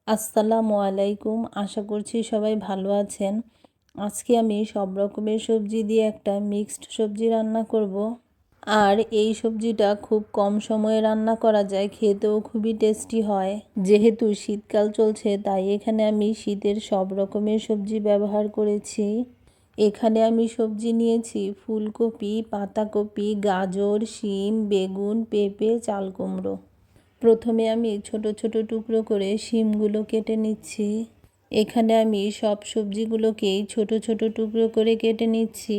আসসালামু আলাইকুম। আশা করছি সবাই ভালো আছেন। আজকে আমি সব রকমের সবজি দিয়ে একটা মিক্সড সবজি রান্না করব। আর এই সবজিটা খুব কম সময়ে রান্না করা যায়, খেতেও খুবই টেস্টি হয়। যেহেতু শীতকাল চলছে তাই এখানে আমি শীতের সব রকমের সবজি ব্যবহার করেছি। এখানে আমি সবজি নিয়েছি ফুলকপি, পাতাকপি, গাজর, শিম, বেগুন, পেঁপে, চাল কুমড়ো। প্রথমে আমি ছোট ছোট টুকরো করে শিমগুলো কেটে নিচ্ছি। এখানে আমি সব সবজিগুলোকেই ছোট ছোট টুকরো করে কেটে নিচ্ছি।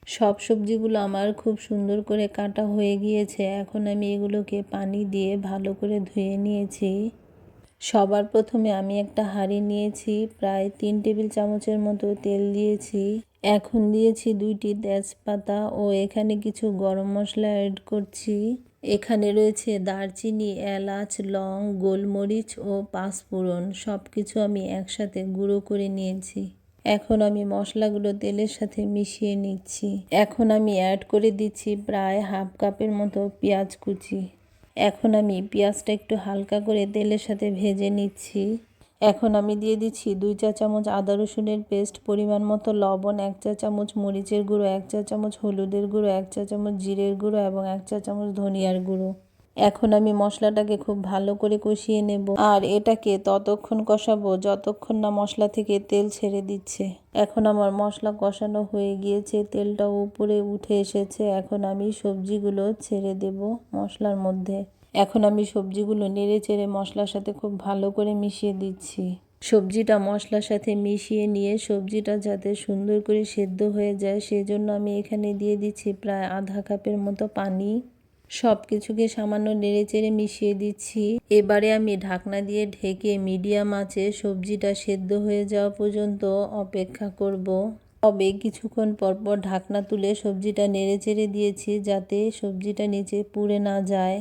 সব সবজিগুলো আমার খুব সুন্দর করে কাটা হয়ে গিয়েছে। এখন আমি এগুলোকে পানি দিয়ে ভালো করে ধুয়ে নিয়েছি। সবার প্রথমে আমি একটা হাঁড়ি নিয়েছি, প্রায় 3 টেবিল চামচের মতো তেল দিয়েছি। এখন দিয়েছি 2টি তেজপাতা ও এখানে কিছু গরম মশলা অ্যাড করছি। এখানে রয়েছে দারচিনি, এলাচ, লং, গোলমরিচ ও পাঁচফোড়ন। সব কিছু আমি একসাথে গুঁড়ো করে নিয়েছি। এখন আমি মশলাগুলো তেলের সাথে মিশিয়ে নিচ্ছি। এখন আমি অ্যাড করে দিচ্ছি প্রায় হাফ কাপের মতো পেঁয়াজ কুচি। এখন আমি পেঁয়াজটা একটু হালকা করে তেলের সাথে ভেজে নিচ্ছি। এখন আমি দিয়ে দিচ্ছি 2 চা চামচ আদা রসুনের পেস্ট, পরিমাণ মতো লবণ, 1 চা চামচ মরিচের গুঁড়ো, 1 চা চামচ হলুদের গুঁড়ো, 1 চা চামচ জিরের গুঁড়ো এবং 1 চা চামচ ধনিয়ার গুঁড়ো। এখন আমি মশলাটাকে খুব ভালো করে কষিয়ে নেব আর এটাকে ততক্ষণ কষাবো যতক্ষণ না মশলা থেকে তেল ছেড়ে দিচ্ছে। এখন আমার মশলা কষানো হয়ে গিয়েছে, তেলটাও উপরে উঠে এসেছে। এখন আমি সবজিগুলো ছেড়ে দেব মশলার মধ্যে। এখন আমি সবজিগুলো নেড়ে চেড়ে মশলার সাথে খুব ভালো করে মিশিয়ে দিচ্ছি। সবজিটা মশলার সাথে মিশিয়ে নিয়ে সবজিটা যাতে সুন্দর করে সেদ্ধ হয়ে যায় সেজন্য আমি এখানে দিয়ে দিচ্ছি প্রায় আধা কাপের মতো পানি। সব কিছুকে সামান্য নেড়ে চেড়ে মিশিয়ে দিচ্ছি। এবারে আমি ঢাকনা দিয়ে ঢেকে মিডিয়াম আঁচে সবজিটা সেদ্ধ হয়ে যাওয়া পর্যন্ত অপেক্ষা করব। তবে কিছুক্ষণ পরপর ঢাকনা তুলে সবজিটা নেড়ে চেড়ে দিয়েছি যাতে সবজিটা নিচে পুড়ে না যায়।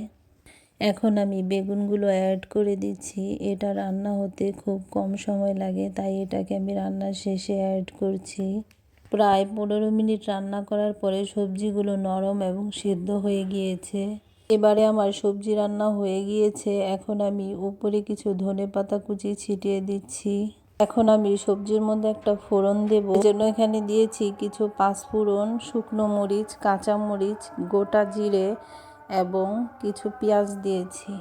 এখন আমি বেগুনগুলো অ্যাড করে দিচ্ছি। এটা রান্না হতে খুব কম সময় লাগে তাই এটাকে আমি রান্নার শেষে অ্যাড করছি। প্রায় 15 মিনিট রান্না করার পরে সবজিগুলো নরম এবং সেদ্ধ হয়ে গিয়েছে। এবারে আমার সবজি রান্না হয়ে গিয়েছে। এখন আমি উপরে কিছু ধনেপাতা কুচি ছিটিয়ে দিচ্ছি। এখন আমি সবজির মধ্যে একটা ফোড়ন দেব, এজন্য এখানে দিয়েছি কিছু পাঁচফোড়ন, শুকনো মরিচ, কাঁচা মরিচ, গোটা জিরে এবং কিছু পেঁয়াজ দিয়েছি।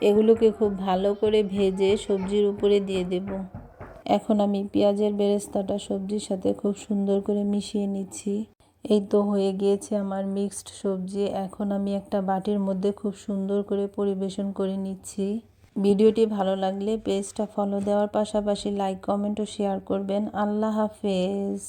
এগুলোকে খুব ভালো করে ভেজে সবজির উপরে দিয়ে দেব। এখন আমি পেঁয়াজের বেরেস্তাটা সবজির সাথে খুব সুন্দর করে মিশিয়ে নিচ্ছি। এই তো হয়ে গিয়েছে আমার মিক্সড সবজি। এখন আমি একটা বাটির মধ্যে খুব সুন্দর করে পরিবেশন করে নিচ্ছি। ভিডিওটি ভালো লাগলে পেজটা ফলো দেওয়ার পাশাপাশি লাইক, কমেন্ট ও শেয়ার করবেন। আল্লাহ হাফেজ।